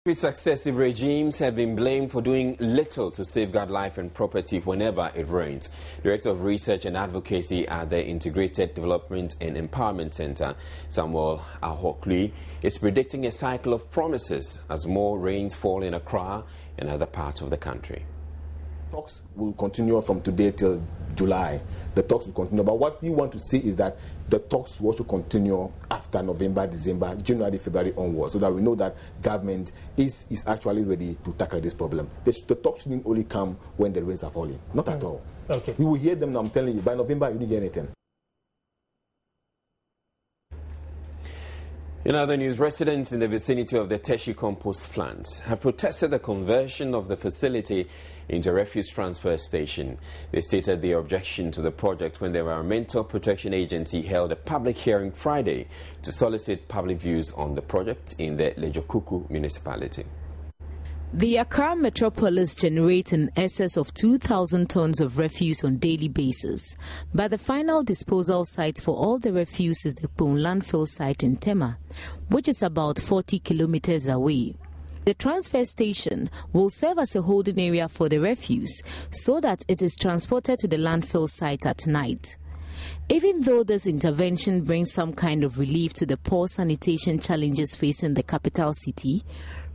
Three successive regimes have been blamed for doing little to safeguard life and property whenever it rains. Director of Research and Advocacy at the Integrated Development and Empowerment Center, Samuel Ahokli, is predicting a cycle of promises as more rains fall in Accra and other parts of the country. Talks will continue from today till July. The talks will continue. But what we want to see is that the talks will also continue after November, December, January, February onwards, so that we know that government is actually ready to tackle this problem. The talks shouldn't only come when the rains are falling. Not at all. Okay. We will hear them, I'm telling you. By November, you didn't hear anything. In other news, residents in the vicinity of the Teshi compost plant have protested the conversion of the facility into a refuse transfer station. They stated their objection to the project when the Environmental Protection Agency held a public hearing Friday to solicit public views on the project in the Lejokuku municipality. The Accra metropolis generates in excess of 2,000 tons of refuse on a daily basis, but the final disposal site for all the refuse is the Pon landfill site in Tema, which is about 40 kilometers away. The transfer station will serve as a holding area for the refuse so that it is transported to the landfill site at night. Even though this intervention brings some kind of relief to the poor sanitation challenges facing the capital city,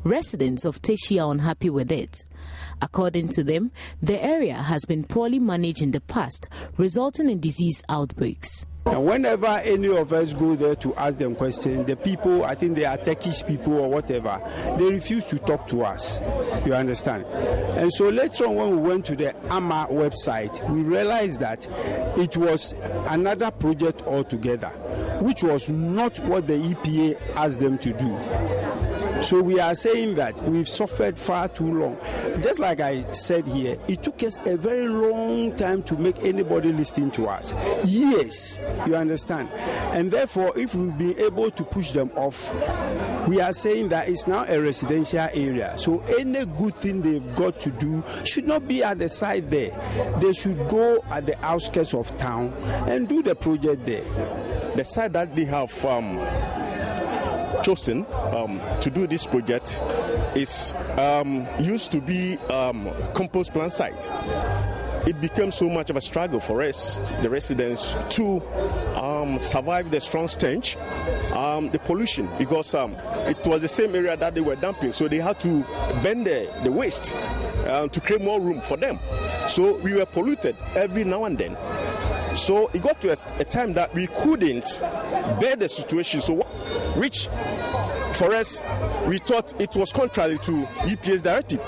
residents of Teshi are unhappy with it. According to them, the area has been poorly managed in the past, resulting in disease outbreaks. And whenever any of us go there to ask them questions, the people, I think they are Turkish people or whatever, they refuse to talk to us. You understand? And so later on, when we went to the AMA website, we realized that it was another project altogether, which was not what the EPA asked them to do. So we are saying that we've suffered far too long. Just like I said here, it took us a very long time to make anybody listen to us. Years, you understand? And therefore, if we've been able to push them off, we are saying that it's now a residential area. So any good thing they've got to do should not be at the side there. They should go at the outskirts of town and do the project there. The site that they have chosen to do this project is used to be compost plant site. It became so much of a struggle for us, the residents, to survive the strong stench, the pollution, because it was the same area that they were dumping, so they had to bend the waste to create more room for them. So we were polluted every now and then. So it got to a time that we couldn't bear the situation, so which for us, we thought it was contrary to EPA's directive.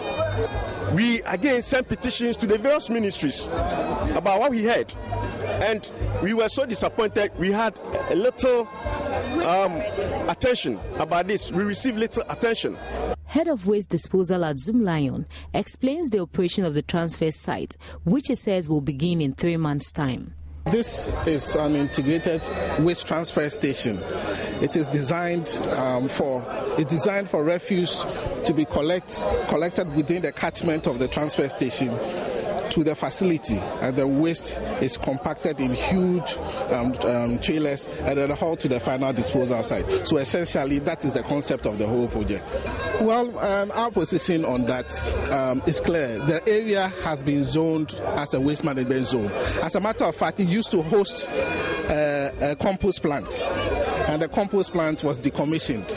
We again sent petitions to the various ministries about what we heard, and we were so disappointed. We had a little attention about this. We received little attention. Head of Waste Disposal at Zoom Lion explains the operation of the transfer site, which he says will begin in 3 months' time. This is an integrated waste transfer station. It is designed for refuse to be collected within the catchment of the transfer station to the facility, and the waste is compacted in huge trailers and then hauled to the final disposal site. So essentially, that is the concept of the whole project. Well, our position on that is clear. The area has been zoned as a waste management zone. As a matter of fact, it used to host a compost plant, and the compost plant was decommissioned.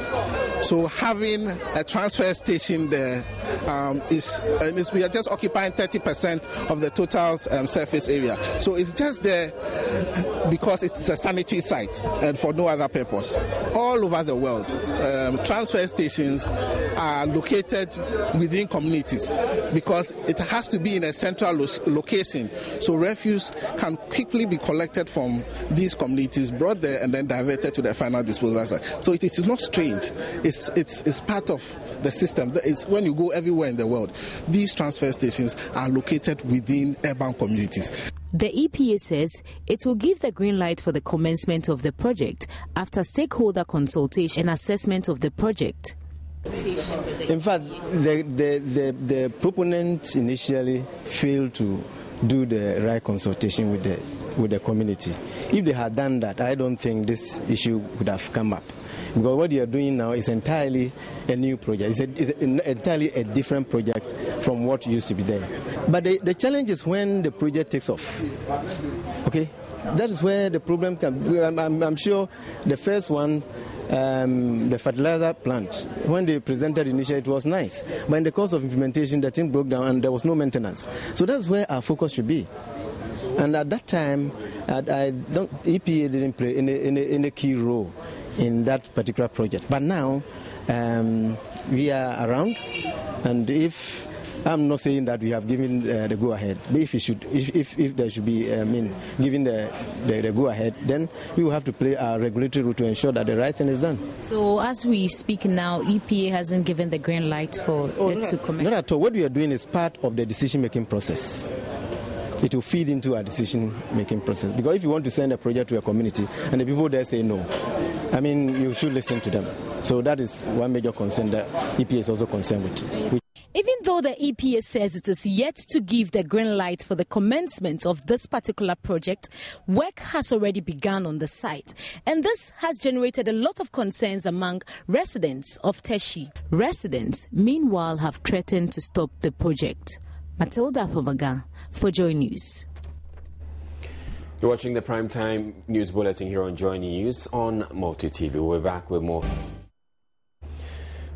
So having a transfer station there we are just occupying 30% of the total surface area. So it's just there because it's a sanitary site and for no other purpose. All over the world, transfer stations are located within communities because it has to be in a central location. So refuse can quickly be collected from these communities, brought there, and then diverted to the final disposal site. So it is not strange. It's part of the system. It's when you go everywhere in the world, these transfer stations are located within urban communities. The EPA says it will give the green light for the commencement of the project after stakeholder consultation and assessment of the project. In fact, the proponents initially failed to do the right consultation with the community. If they had done that, I don't think this issue would have come up. Because what you are doing now is entirely a new project. It's entirely a different project from what used to be there. But the challenge is when the project takes off. Okay? That is where the problem comes. I'm sure the first one, the fertilizer plant, when they presented initially, it was nice. But in the course of implementation, the thing broke down and there was no maintenance. So that's where our focus should be. And at that time, EPA didn't play any key role in that particular project. But now, we are around, and if I'm not saying that we have given the go-ahead, but if there should be, given the go-ahead, then we will have to play our regulatory role to ensure that the right thing is done. So as we speak now, EPA hasn't given the green light for it to commence? Not at all. What we are doing is part of the decision-making process. It will feed into our decision-making process. Because if you want to send a project to a community and the people there say no, you should listen to them. So that is one major concern that EPA is also concerned with. Even though the EPA says it is yet to give the green light for the commencement of this particular project, work has already begun on the site. And this has generated a lot of concerns among residents of Teshie. Residents, meanwhile, have threatened to stop the project. Matilda Pomaga for Joy News. You're watching the Primetime News Bulletin here on Joy News on Multi TV. We're back with more.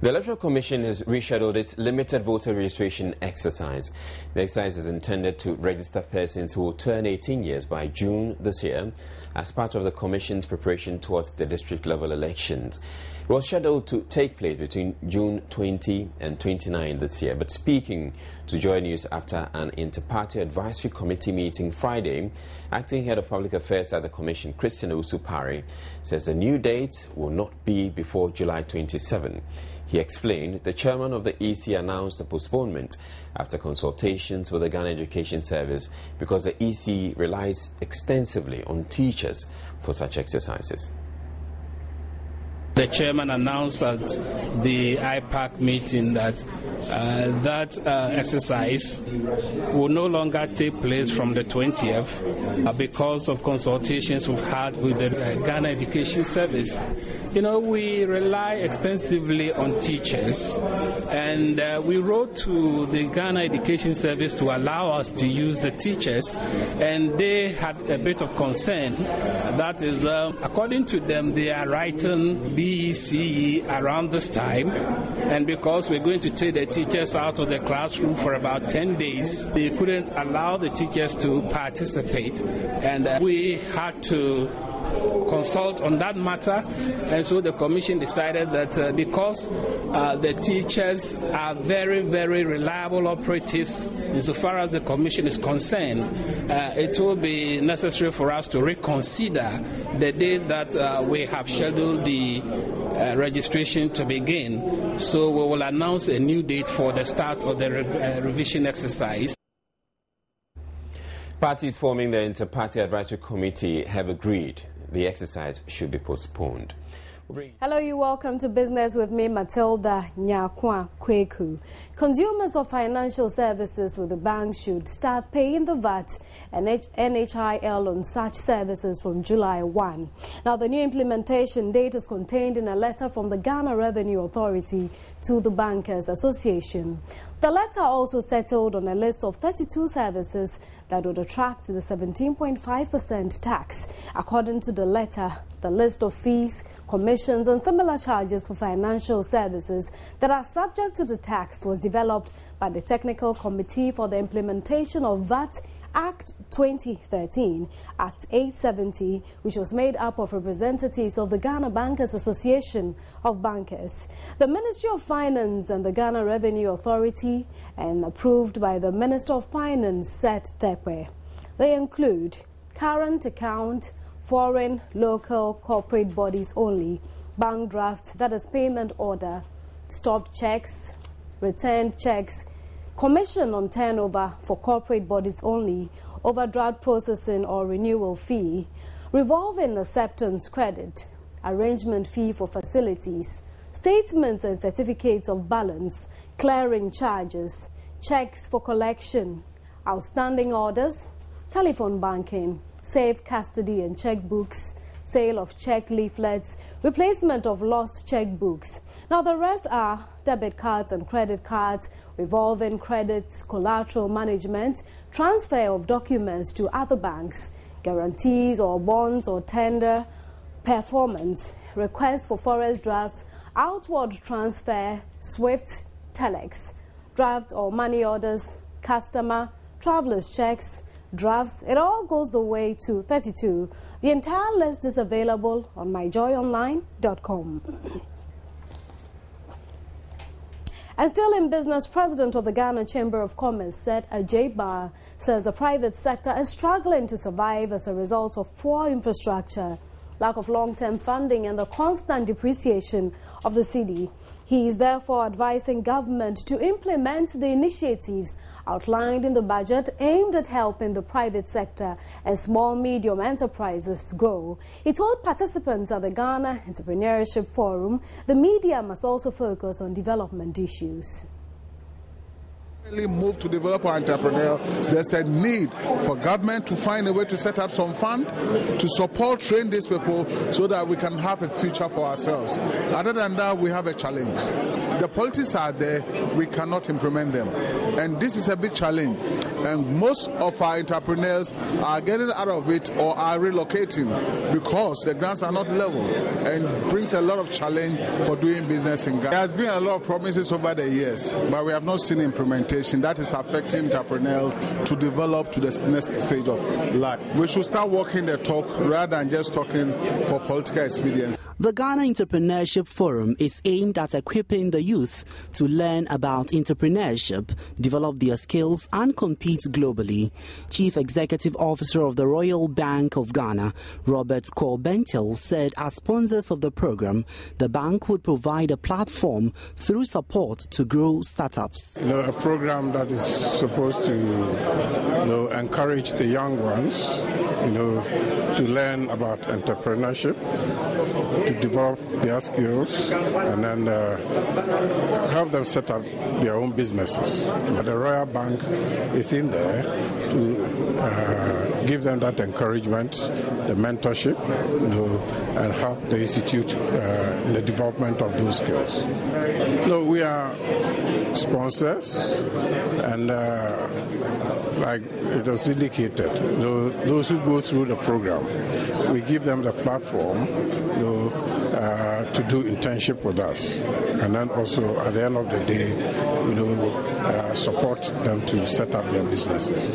The Electoral Commission has rescheduled its limited voter registration exercise. The exercise is intended to register persons who will turn 18 years by June this year as part of the Commission's preparation towards the district-level elections. It was scheduled to take place between June 20 and 29 this year. But speaking to Joy News after an inter-party advisory committee meeting Friday, Acting Head of Public Affairs at the Commission, Christian Usupari, says the new date will not be before July 27. He explained the chairman of the EC announced the postponement after consultations with the Ghana Education Service because the EC relies extensively on teachers for such exercises. The chairman announced at the IPAC meeting that exercise will no longer take place from the 20th because of consultations we've had with the Ghana Education Service. We rely extensively on teachers, and we wrote to the Ghana Education Service to allow us to use the teachers, and they had a bit of concern. That is, according to them, they are writing BECE around this time, and because we're going to take the teachers out of the classroom for about 10 days, they couldn't allow the teachers to participate, and we had to consult on that matter, and so the Commission decided that because the teachers are very, very reliable operatives insofar as the Commission is concerned, it will be necessary for us to reconsider the date that we have scheduled the registration to begin. So we will announce a new date for the start of the revision exercise. Parties forming the Inter-Party Advisory Committee have agreed the exercise should be postponed. Hello, you welcome to Business with me, Matilda Nyakwa Kweku. Consumers of financial services with the bank should start paying the VAT and NHIL on such services from July 1. Now, the new implementation date is contained in a letter from the Ghana Revenue Authority to the Bankers Association. The letter also settled on a list of 32 services that would attract the 17.5% tax. According to the letter, the list of fees, commissions and similar charges for financial services that are subject to the tax was developed by the Technical Committee for the Implementation of VAT Act 2013, Act 870, which was made up of representatives of the Ghana Bankers Association of Bankers, the Ministry of Finance and the Ghana Revenue Authority, and approved by the Minister of Finance, Seth Tekwe. They include current account, foreign, local, corporate bodies only, bank drafts, that is payment order, stopped checks, returned checks, commission on turnover for corporate bodies only, overdraft processing or renewal fee, revolving acceptance credit, arrangement fee for facilities, statements and certificates of balance, clearing charges, checks for collection, outstanding orders, telephone banking, safe custody and checkbooks, sale of check leaflets, replacement of lost checkbooks. Now the rest are debit cards and credit cards, revolving credits, collateral management, transfer of documents to other banks, guarantees or bonds or tender performance, requests for forest drafts, outward transfer, SWIFT, telex, draft or money orders, customer, travelers' checks, drafts. It all goes the way to 32. The entire list is available on myjoyonline.com. And still in business, President of the Ghana Chamber of Commerce, Seth Ajay, says the private sector is struggling to survive as a result of poor infrastructure, lack of long-term funding and the constant depreciation of the cedi. He is therefore advising government to implement the initiatives outlined in the budget aimed at helping the private sector and small-medium enterprises grow. He told participants at the Ghana Entrepreneurship Forum the media must also focus on development issues. Move to develop our entrepreneur. There's a need for government to find a way to set up some fund to support, train these people so that we can have a future for ourselves. Other than that, we have a challenge. The policies are there, we cannot implement them. And this is a big challenge. And most of our entrepreneurs are getting out of it or are relocating because the grants are not level and brings a lot of challenge for doing business in Ghana. There has been a lot of promises over the years, but we have not seen implementation. That is affecting entrepreneurs to develop to the next stage of life. We should start walking the talk rather than just talking for political expedience. The Ghana Entrepreneurship Forum is aimed at equipping the youth to learn about entrepreneurship, develop their skills and compete globally. Chief Executive Officer of the Royal Bank of Ghana, Robert Corbentel, said as sponsors of the program, the bank would provide a platform through support to grow startups. A program that is supposed to encourage the young ones, to learn about entrepreneurship, to develop their skills, and then help them set up their own businesses. But the Royal Bank is in there to give them that encouragement, the mentorship, and help the institute in the development of those skills. We are sponsors, and like it was indicated, those who go through the program, we give them the platform to do internship with us, and then also at the end of the day, support them to set up their businesses.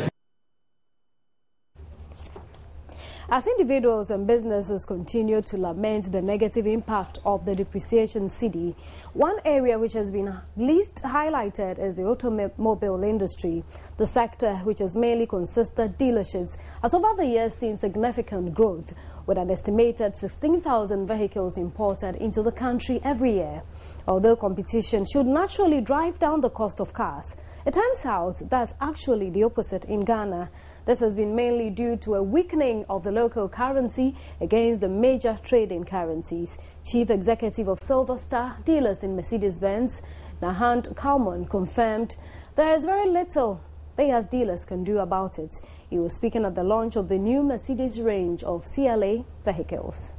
As individuals and businesses continue to lament the negative impact of the depreciation cedi, one area which has been least highlighted is the automobile industry. The sector, which has mainly consisted dealerships, has over the years seen significant growth, with an estimated 16,000 vehicles imported into the country every year. Although competition should naturally drive down the cost of cars, it turns out that's actually the opposite in Ghana. This has been mainly due to a weakening of the local currency against the major trading currencies. Chief Executive of Silver Star Dealers in Mercedes-Benz, Nahant Kalman, confirmed there is very little they as dealers can do about it. He was speaking at the launch of the new Mercedes range of CLA vehicles.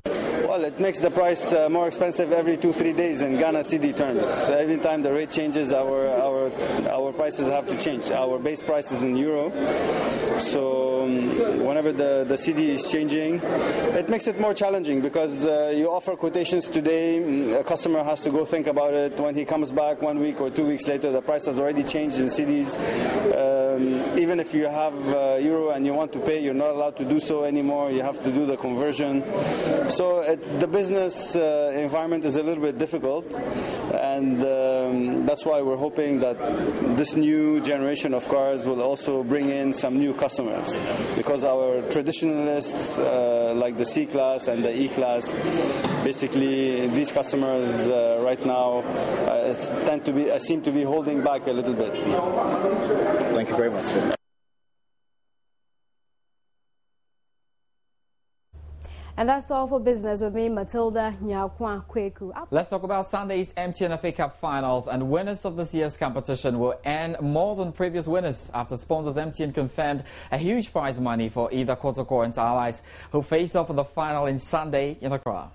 Well, it makes the price more expensive every 2-3 days in Ghana cedi terms. So every time the rate changes, our prices have to change. Our base price is in euro, so whenever the cedi is changing, it makes it more challenging because you offer quotations today, a customer has to go think about it. When he comes back 1 week or 2 weeks later, the price has already changed in cedis. Even if you have euro and you want to pay, you're not allowed to do so anymore. You have to do the conversion. So the business environment is a little bit difficult, and that's why we're hoping that this new generation of cars will also bring in some new customers, because our traditionalists like the C-Class and the E-Class, basically these customers right now seem to be holding back a little bit. Thank you very much, sir. And that's all for business with me, Matilda Nyakwa Kweku. Let's talk about Sunday's MTN FA Cup finals, and winners of this year's competition will earn more than previous winners after sponsors MTN confirmed a huge prize money for either Kotoko and Allies who face off in the final in Sunday in Accra.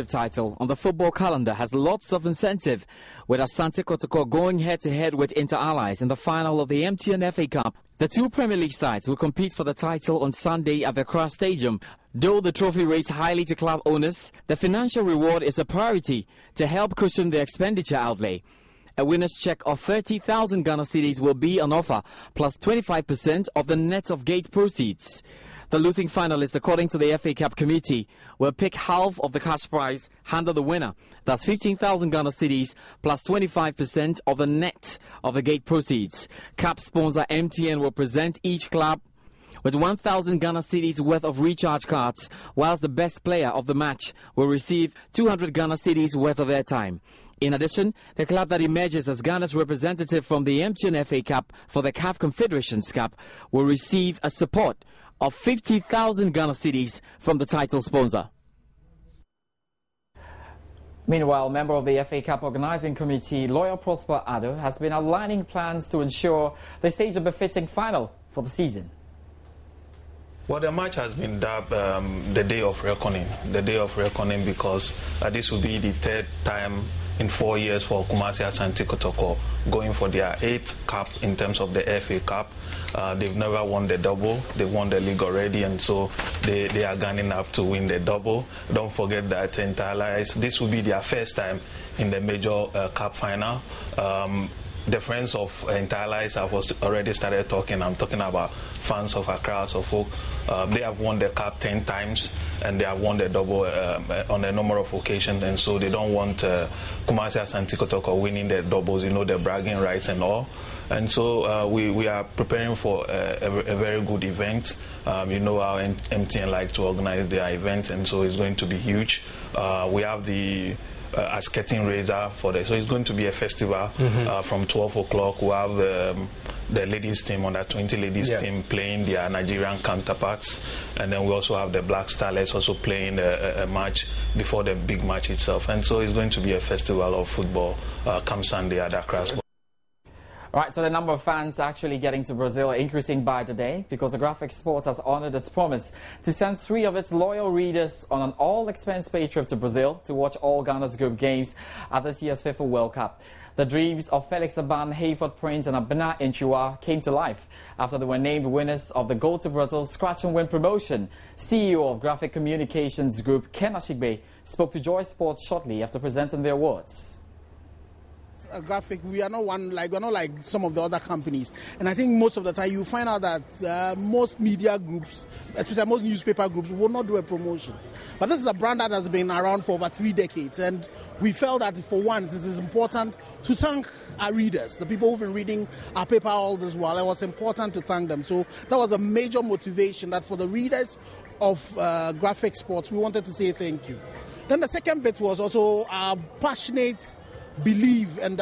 Title on the football calendar has lots of incentive, with Asante Kotoko going head-to-head with Inter-Allies in the final of the MTN FA Cup. The two Premier League sides will compete for the title on Sunday at the Accra Stadium. Though the trophy rates highly to club owners, the financial reward is a priority to help cushion the expenditure outlay. A winner's cheque of 30,000 Ghana cedis will be on offer, plus 25% of the net of gate proceeds. The losing finalists, according to the FA Cup committee, will pick half of the cash prize, handle the winner. That's 15,000 Ghana cedis plus 25% of the net of the gate proceeds. Cup sponsor MTN will present each club with 1,000 Ghana cedis worth of recharge cards, whilst the best player of the match will receive 200 Ghana cedis worth of airtime. In addition, the club that emerges as Ghana's representative from the MTN FA Cup for the CAF Confederations Cup will receive a support of 50,000 Ghana cedis from the title sponsor. Meanwhile, member of the FA Cup Organising Committee, lawyer Prosper Addo, has been outlining plans to ensure they stage a befitting final for the season. Well, the match has been dubbed the Day of Reckoning. The Day of Reckoning because this will be the third time in 4 years for Kumasi Asante Kotoko going for their 8th cup in terms of the FA Cup. They've never won the double. They've won the league already, and so they are gunning up to win the double. Don't forget that Inter-Allies, this will be their first time in the major cup final. The friends of Inter-Allies have already started talking. I'm talking about fans of Accra, so folk. They have won the cup 10 times and they have won the double on a number of occasions, and so they don't want Kumasi Asante Kotoko winning the doubles, you know, the bragging rights and all. And so we are preparing for a very good event. You know how MTN likes to organize their events, and so it's going to be huge. We have the a skating razor for the, so it's going to be a festival from 12 o'clock. We have the ladies team, under 20 ladies team, playing their Nigerian counterparts, and then we also have the Black Starlets also playing a match before the big match itself. And so it's going to be a festival of football come Sunday at Accra. All right, so the number of fans actually getting to Brazil are increasing by the day because the Graphic Sports has honored its promise to send 3 of its loyal readers on an all-expense-paid trip to Brazil to watch all Ghana's group games at this year's FIFA World Cup. The dreams of Felix Aban, Hayford Prince and Abena Inchua came to life after they were named winners of the Go to Brazil Scratch and Win promotion. CEO of Graphic Communications Group, Ken Ashigbe, spoke to Joy Sports shortly after presenting the awards. Graphic, we're not like some of the other companies, and I think most of the time you find out that most media groups, especially most newspaper groups, will not do a promotion. But this is a brand that has been around for over 3 decades, and we felt that for once it is important to thank our readers, the people who've been reading our paper all this while. It was important to thank them. So that was a major motivation, that for the readers of Graphic Sports, we wanted to say thank you. Then the second bit was also our passionate believe and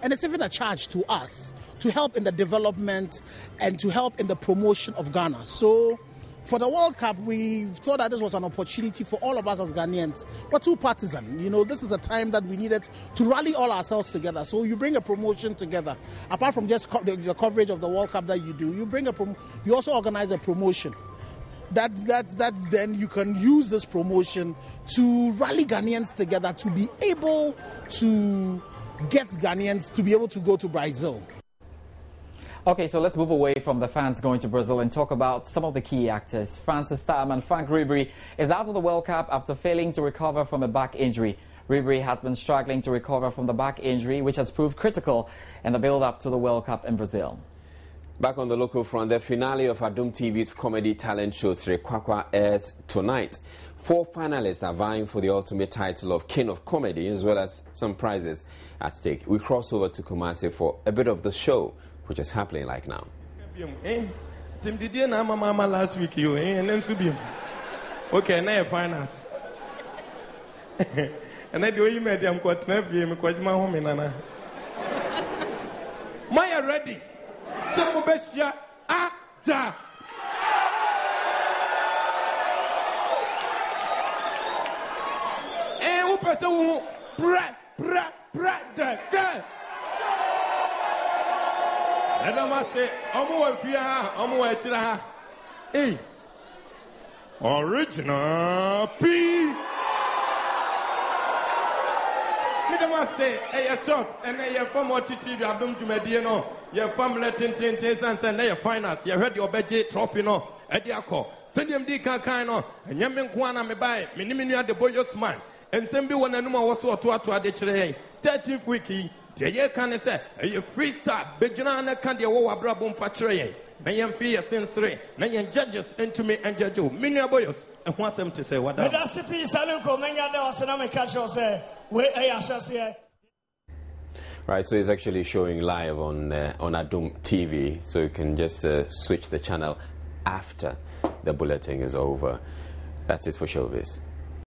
it's even a charge to us to help in the development and to help in the promotion of Ghana. So for the World Cup, we thought that this was an opportunity for all of us as Ghanaians. We're too partisan. You know, this is a time that we needed to rally all ourselves together. So you bring a promotion together. Apart from just the coverage of the World Cup that you do, you also organize a promotion. That then you can use this promotion to rally Ghanaians together to be able to get Ghanaians to be able to go to Brazil. Okay, so let's move away from the fans going to Brazil and talk about some of the key actors. Francis Starman Frank Ribery is out of the World Cup after failing to recover from a back injury. Ribery has been struggling to recover from the back injury, which has proved critical in the build-up to the World Cup in Brazil. Back on the local front, the finale of Adom TV's comedy talent show Sre Kwakwa airs tonight. 4 finalists are vying for the ultimate title of King of Comedy, as well as some prizes at stake. We cross over to Kumasi for a bit of the show, which is happening like now. Last week, and then okay, now finals. And I do you made them quite nervy, quite my home in Anna. Maya ready. Some bestia actor. who person who president. And I must say, hey, original P. I must say, hey, a short, and then you're from what TV, I've done to Mediano, you're from Latin Tins and send your finance, you heard your budget trophy, no, at the accord. Send him the kind, and Yamin Kwana me buy, Minimia the boy's man, and send me one and no was what to the train. 13th wiki. Jay can say, a freestyle, Bejana candy over Brabum for train. Mayan fear sensory, Mayan judges into me and judge you, Minia boys, and wants them to say what that's the piece. I don't go, many others, and I'm catch or say, where I shall say. Right, so it's actually showing live on Adum TV, so you can just switch the channel after the bulletin is over. That's it for Showbiz.